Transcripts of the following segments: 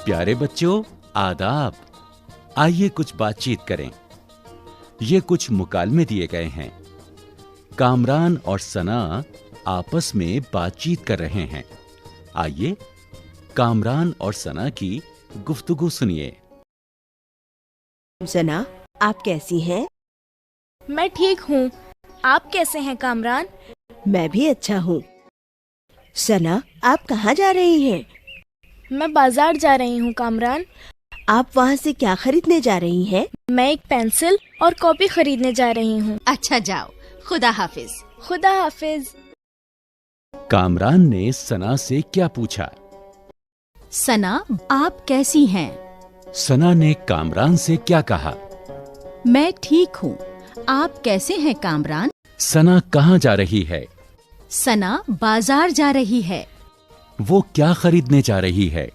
प्यारे बच्चों, आदाब। आइए कुछ बातचीत करें। ये कुछ मुकालमे दिए गए हैं। कामरान और सना आपस में बातचीत कर रहे हैं। आइए कामरान और सना की गुफ्तगू सुनिए। सना, आप कैसी हैं? मैं ठीक हूँ। आप कैसे हैं कामरान? मैं भी अच्छा हूँ। सना, आप कहाँ जा रही हैं? मैं बाजार जा रही हूँ कामरान। आप वहाँ से क्या खरीदने जा रही हैं? मैं एक पेंसिल और कॉपी खरीदने जा रही हूँ। अच्छा जाओ, खुदा हाफिज। खुदा हाफिज। कामरान ने सना से क्या पूछा? सना, आप कैसी हैं? सना ने कामरान से क्या कहा? मैं ठीक हूँ। आप कैसे हैं कामरान? सना कहाँ जा रही है? सना बाजार जा रही है। वो क्या खरीदने जा रही है?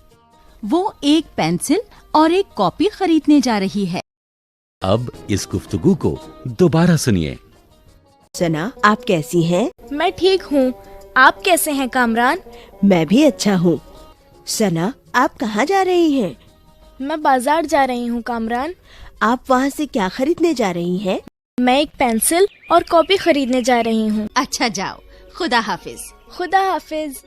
वो एक पेंसिल और एक कॉपी खरीदने जा रही है। अब इस गुफ्तगू को दोबारा सुनिए। सना, आप कैसी हैं? मैं ठीक हूँ। आप कैसे हैं कामरान? मैं भी अच्छा हूँ। सना, आप कहाँ जा रही हैं? मैं बाजार जा रही हूँ कामरान। आप वहाँ से क्या खरीदने जा रही हैं? मैं एक पेंसिल और कॉपी खरीदने जा रही हूँ। अच्छा जाओ, खुदा हाफिज। खुदा हाफिज।